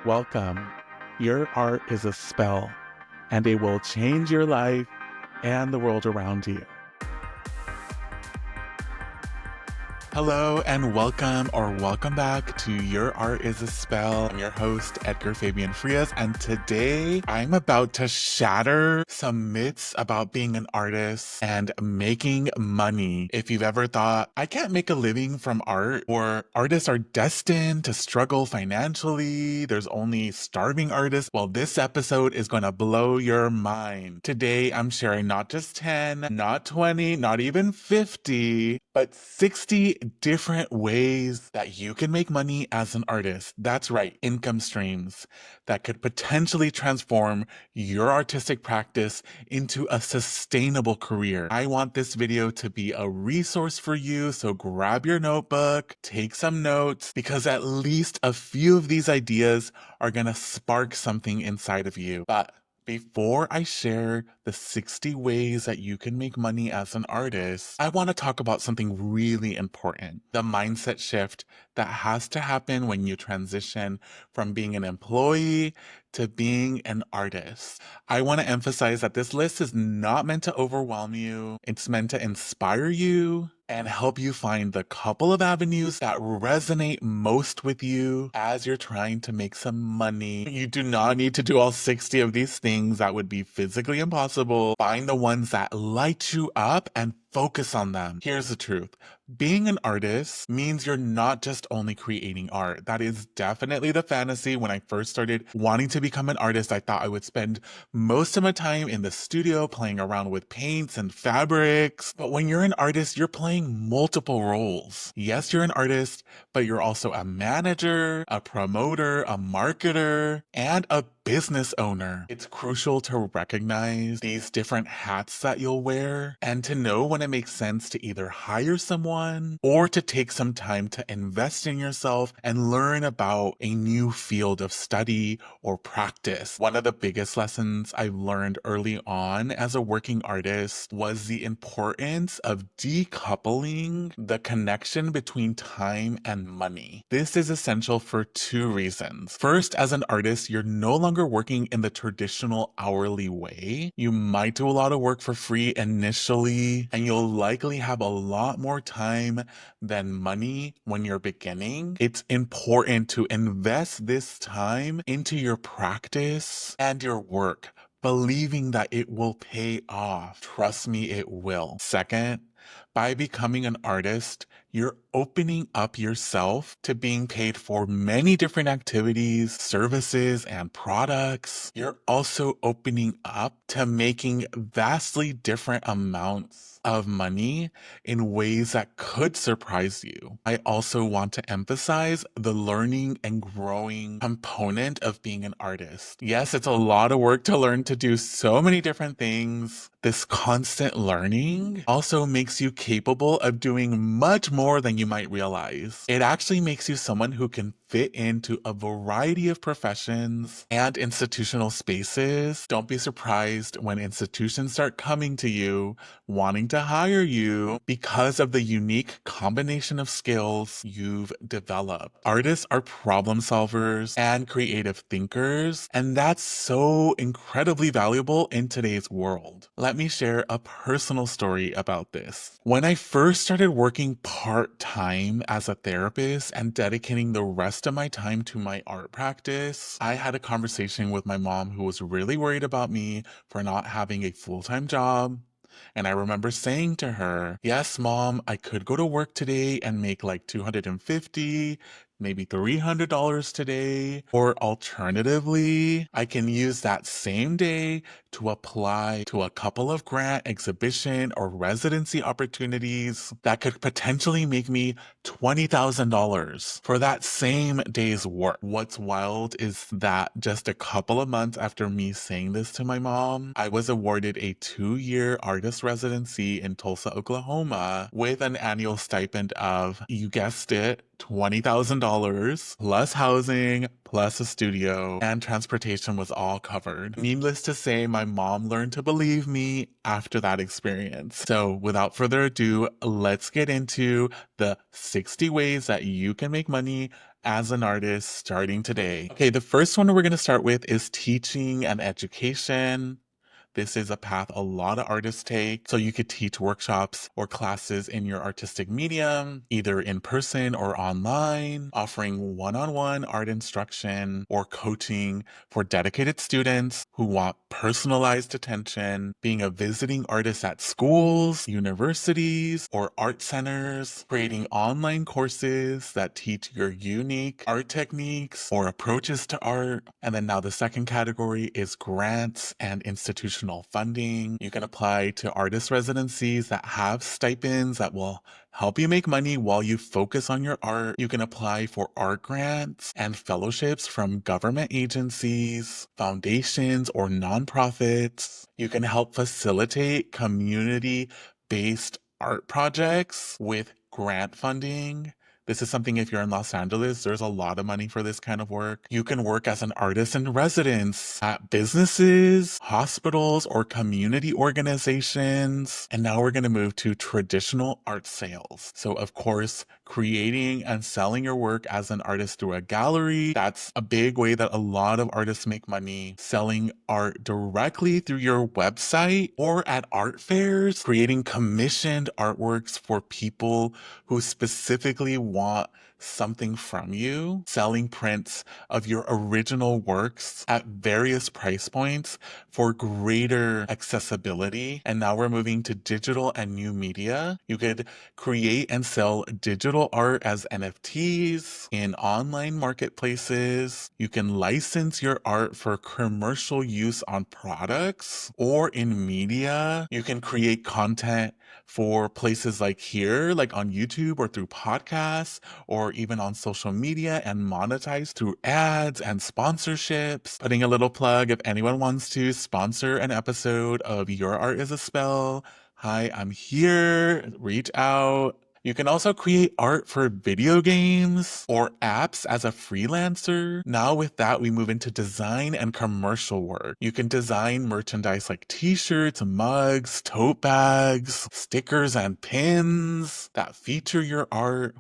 Welcome. Your art is a spell, and it will change your life and the world around you. Hello and welcome back to Your Art is a Spell. I'm your host, Edgar Fabián Frías, and today I'm about to shatter some myths about being an artist and making money. If you've ever thought, I can't make a living from art, or artists are destined to struggle financially, there's only starving artists, well, this episode is going to blow your mind. Today, I'm sharing not just 10, not 20, not even 50, but 60 different ways that you can make money as an artist. That's right, income streams that could potentially transform your artistic practice into a sustainable career. I want this video to be a resource for you, so grab your notebook, take some notes, because at least a few of these ideas are gonna spark something inside of you. But before I share the 60 ways that you can make money as an artist, I want to talk about something really important. The mindset shift that has to happen when you transition from being an employee to being an artist. I want to emphasize that this list is not meant to overwhelm you. It's meant to inspire you and help you find the couple of avenues that resonate most with you as you're trying to make some money. You do not need to do all 60 of these things. That would be physically impossible. Find the ones that light you up and focus on them. Here's the truth. Being an artist means you're not just only creating art. That is definitely the fantasy. When I first started wanting to become an artist, I thought I would spend most of my time in the studio playing around with paints and fabrics. But when you're an artist, you're playing multiple roles. Yes, you're an artist, but you're also a manager, a promoter, a marketer, and a business owner. It's crucial to recognize these different hats that you'll wear and to know when it makes sense to either hire someone or to take some time to invest in yourself and learn about a new field of study or practice. One of the biggest lessons I've learned early on as a working artist was the importance of decoupling the connection between time and money. This is essential for two reasons. First, as an artist, you're no longer working in the traditional hourly way. You might do a lot of work for free initially, and you'll likely have a lot more time than money when you're beginning. It's important to invest this time into your practice and your work, believing that it will pay off. Trust me, it will. Second, by becoming an artist, you're opening up yourself to being paid for many different activities, services, and products. You're also opening up to making vastly different amounts of money in ways that could surprise you. I also want to emphasize the learning and growing component of being an artist. Yes, it's a lot of work to learn to do so many different things. This constant learning also makes you capable of doing much more than you might realize. It actually makes you someone who can fit into a variety of professions and institutional spaces. Don't be surprised when institutions start coming to you, wanting to hire you because of the unique combination of skills you've developed. Artists are problem solvers and creative thinkers, and that's so incredibly valuable in today's world. Let me share a personal story about this. When I first started working part-time as a therapist and dedicating the rest of my time to my art practice, I had a conversation with my mom who was really worried about me for not having a full-time job. And I remember saying to her, yes, mom, I could go to work today and make like $250, maybe $300 today. Or alternatively, I can use that same day to apply to a couple of grant, exhibition, or residency opportunities that could potentially make me $20,000 for that same day's work. What's wild is that just a couple of months after me saying this to my mom, I was awarded a 2-year artist residency in Tulsa, Oklahoma with an annual stipend of, you guessed it, $20,000 plus housing, plus a studio, and transportation was all covered. Needless to say, my mom learned to believe me after that experience. So without further ado, let's get into the 60 ways that you can make money as an artist starting today. Okay, the first one we're going to start with is teaching and education. This is a path a lot of artists take. So you could teach workshops or classes in your artistic medium, either in person or online, offering one-on-one art instruction or coaching for dedicated students who want personalized attention, being a visiting artist at schools, universities, or art centers, creating online courses that teach your unique art techniques or approaches to art. And then now the second category is grants and institutional funding. You can apply to artist residencies that have stipends that will help you make money while you focus on your art. You can apply for art grants and fellowships from government agencies, foundations, or nonprofits. You can help facilitate community-based art projects with grant funding. This is something, if you're in Los Angeles, there's a lot of money for this kind of work. You can work as an artist in residence at businesses, hospitals, or community organizations. And now we're going to move to traditional art sales. So, of course, creating and selling your work as an artist through a gallery. That's a big way that a lot of artists make money. Selling art directly through your website or at art fairs, creating commissioned artworks for people who specifically want something from you, selling prints of your original works at various price points for greater accessibility. And now we're moving to digital and new media. You could create and sell digital art as NFTs in online marketplaces. You can license your art for commercial use on products or in media. You can create content for places like here, like on YouTube or through podcasts, or even on social media and monetize through ads and sponsorships. Putting a little plug, if anyone wants to sponsor an episode of Your Art is a Spell, hi, I'm here, reach out. You can also create art for video games or apps as a freelancer. Now with that, we move into design and commercial work. You can design merchandise like t-shirts, mugs, tote bags, stickers, and pins that feature your art.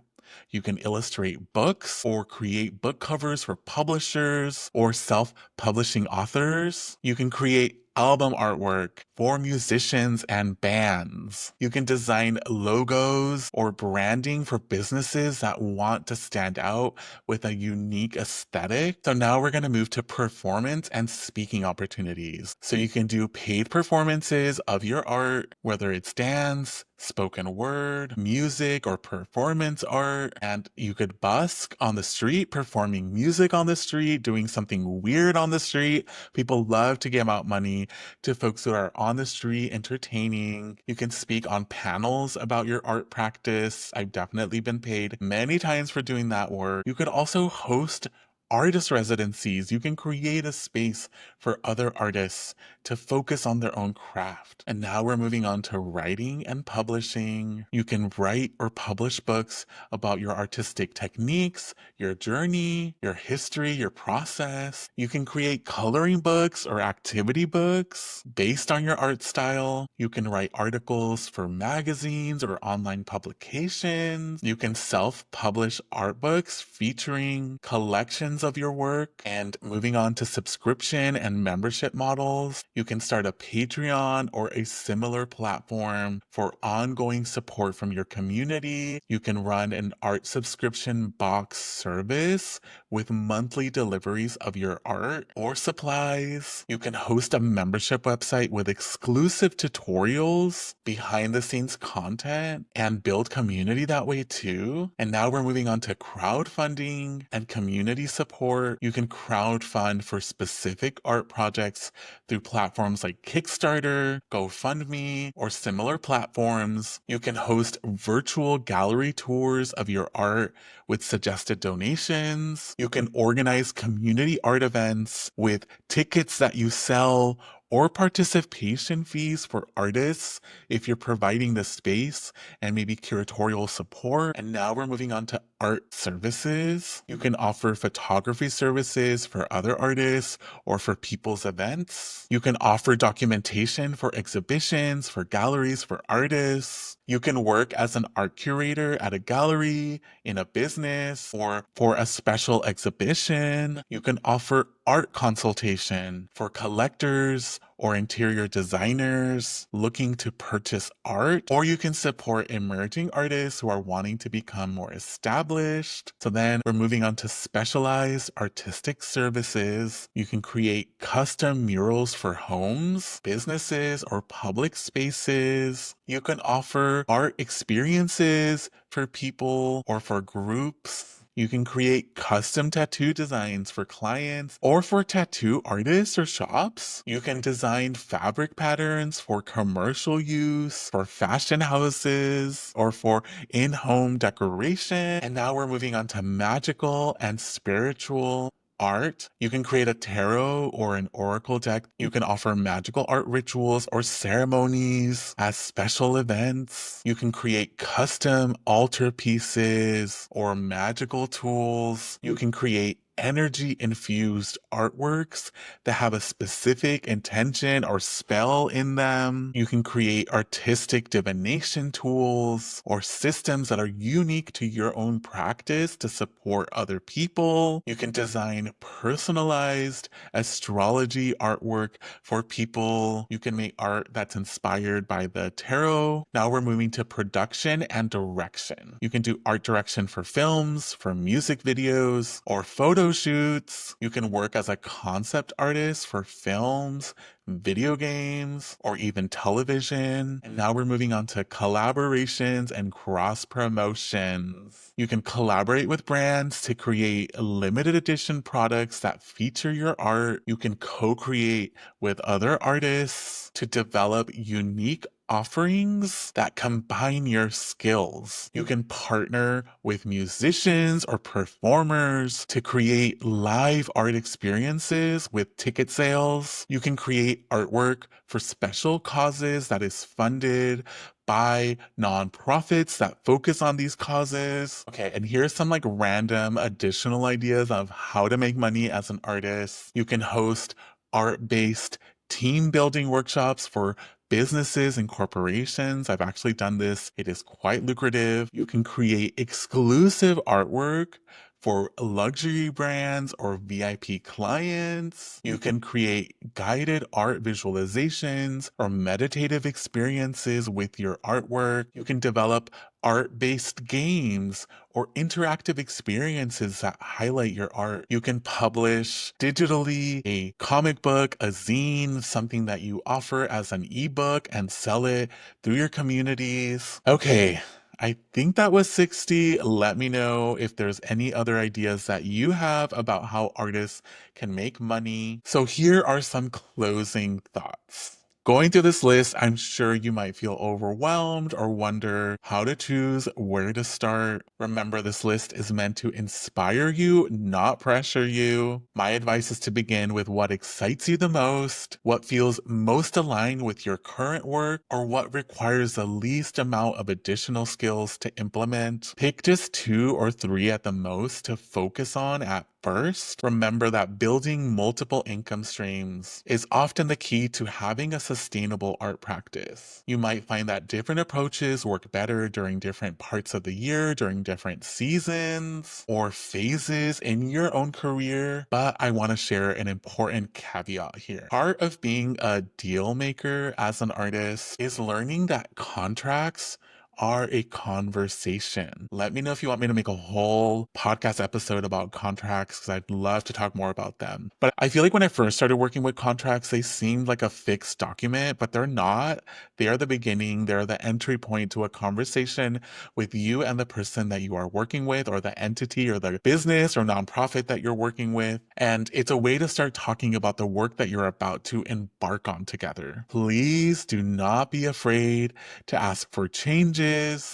You can illustrate books or create book covers for publishers or self-publishing authors. You can create album artwork for musicians and bands. You can design logos or branding for businesses that want to stand out with a unique aesthetic. So now we're going to move to performance and speaking opportunities. So you can do paid performances of your art, whether it's dance, spoken word, music, or performance art. And you could busk on the street, performing music on the street, doing something weird on the street. People love to give out money to folks who are on the street entertaining. You can speak on panels about your art practice. I've definitely been paid many times for doing that work. You could also host artist residencies. You can create a space for other artists to focus on their own craft. And now we're moving on to writing and publishing. You can write or publish books about your artistic techniques, your journey, your history, your process. You can create coloring books or activity books based on your art style. You can write articles for magazines or online publications. You can self-publish art books featuring collections of your work. And moving on to subscription and membership models, you can start a Patreon or a similar platform for ongoing support from your community. You can run an art subscription box service with monthly deliveries of your art or supplies. You can host a membership website with exclusive tutorials, behind the scenes content, and build community that way too. And now we're moving on to crowdfunding and community support. You can crowdfund for specific art projects through platforms like Kickstarter, GoFundMe, or similar platforms. You can host virtual gallery tours of your art with suggested donations. You can organize community art events with tickets that you sell or participation fees for artists if you're providing the space and maybe curatorial support. And now we're moving on to art services. You can offer photography services for other artists or for people's events. You can offer documentation for exhibitions, for galleries, for artists. You can work as an art curator at a gallery, in a business, or for a special exhibition. You can offer art consultation for collectors or interior designers looking to purchase art, or you can support emerging artists who are wanting to become more established. So then we're moving on to specialized artistic services. You can create custom murals for homes, businesses, or public spaces. You can offer art experiences for people or for groups. You can create custom tattoo designs for clients or for tattoo artists or shops. You can design fabric patterns for commercial use, for fashion houses, or for in-home decoration. And now we're moving on to magical and spiritual art. You can create a tarot or an oracle deck. You can offer magical art rituals or ceremonies as special events. You can create custom altar pieces or magical tools. You can create energy infused artworks that have a specific intention or spell in them. You can create artistic divination tools or systems that are unique to your own practice to support other people. You can design personalized astrology artwork for people. You can make art that's inspired by the tarot. Now we're moving to production and direction. You can do art direction for films, for music videos, or photo shoots. You can work as a concept artist for films, video games, or even television. And now we're moving on to collaborations and cross promotions. You can collaborate with brands to create limited edition products that feature your art. You can co-create with other artists to develop unique offerings that combine your skills. You can partner with musicians or performers to create live art experiences with ticket sales. You can create artwork for special causes that is funded by nonprofits that focus on these causes. Okay, and here's some like random additional ideas of how to make money as an artist. You can host art-based team building workshops for businesses and corporations. I've actually done this. It is quite lucrative. You can create exclusive artwork for luxury brands or VIP clients. You can create guided art visualizations or meditative experiences with your artwork. You can develop art-based games or interactive experiences that highlight your art. You can publish digitally a comic book, a zine, something that you offer as an ebook and sell it through your communities. Okay, I think that was 60. Let me know if there's any other ideas that you have about how artists can make money. So here are some closing thoughts. Going through this list, I'm sure you might feel overwhelmed or wonder how to choose where to start. Remember, this list is meant to inspire you, not pressure you. My advice is to begin with what excites you the most, what feels most aligned with your current work, or what requires the least amount of additional skills to implement. Pick just 2 or 3 at the most to focus on at first. Remember that building multiple income streams is often the key to having a sustainable art practice. You might find that different approaches work better during different parts of the year, during different seasons or phases in your own career, but I want to share an important caveat here. Part of being a deal maker as an artist is learning that contracts are a conversation. Let me know if you want me to make a whole podcast episode about contracts because I'd love to talk more about them. But I feel like when I first started working with contracts, they seemed like a fixed document, but they're not. They are the beginning, they're the entry point to a conversation with you and the person that you are working with, or the entity or the business or nonprofit that you're working with. And it's a way to start talking about the work that you're about to embark on together. Please do not be afraid to ask for changes.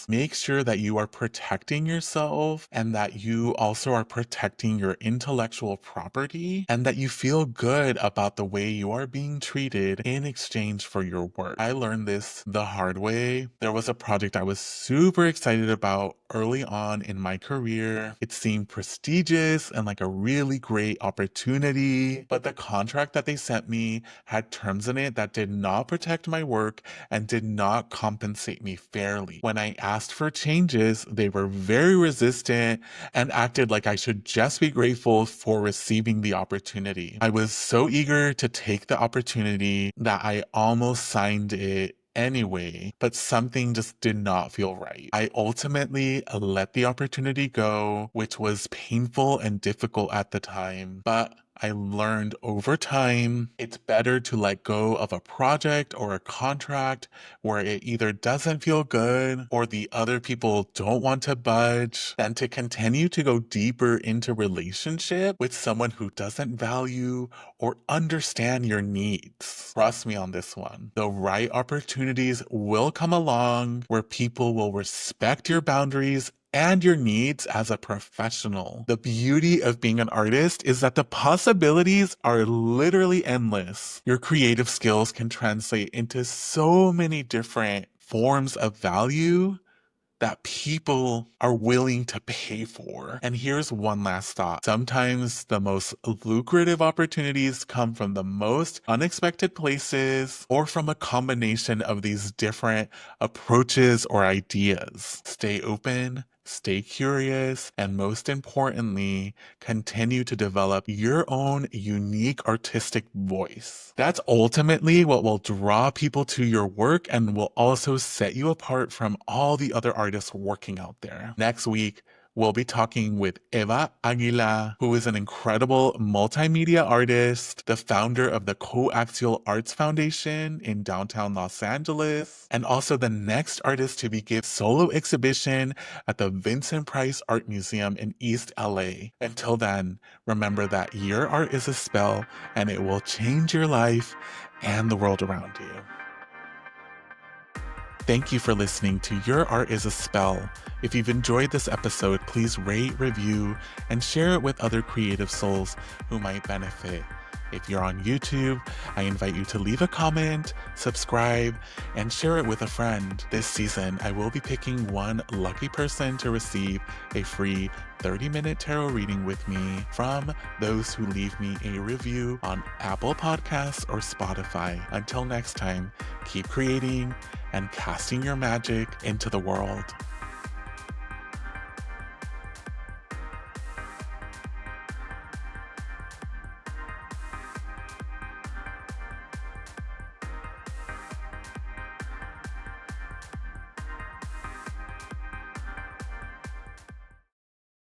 Make sure that you are protecting yourself and that you also are protecting your intellectual property and that you feel good about the way you are being treated in exchange for your work. I learned this the hard way. There was a project I was super excited about early on in my career. It seemed prestigious and like a really great opportunity, but the contract that they sent me had terms in it that did not protect my work and did not compensate me fairly. When I asked for changes, they were very resistant and acted like I should just be grateful for receiving the opportunity. I was so eager to take the opportunity that I almost signed it anyway, but something just did not feel right. I ultimately let the opportunity go, which was painful and difficult at the time, but I learned over time it's better to let go of a project or a contract where it either doesn't feel good or the other people don't want to budge than to continue to go deeper into relationship with someone who doesn't value or understand your needs. Trust me on this one. The right opportunities will come along where people will respect your boundaries and your needs as a professional. The beauty of being an artist is that the possibilities are literally endless. Your creative skills can translate into so many different forms of value that people are willing to pay for. And here's one last thought. Sometimes the most lucrative opportunities come from the most unexpected places or from a combination of these different approaches or ideas. Stay open, stay curious, and most importantly, continue to develop your own unique artistic voice. That's ultimately what will draw people to your work and will also set you apart from all the other artists working out there. Next week, we'll be talking with Eva Aguila, who is an incredible multimedia artist, the founder of the Coaxial Arts Foundation in downtown Los Angeles, and also the next artist to begin solo exhibition at the Vincent Price Art Museum in East LA. Until then, remember that your art is a spell and it will change your life and the world around you. Thank you for listening to Your Art is a Spell. If you've enjoyed this episode, please rate, review, and share it with other creative souls who might benefit. If you're on YouTube, I invite you to leave a comment, subscribe, and share it with a friend. This season, I will be picking one lucky person to receive a free 30-minute tarot reading with me from those who leave me a review on Apple Podcasts or Spotify. Until next time, keep creating and casting your magic into the world.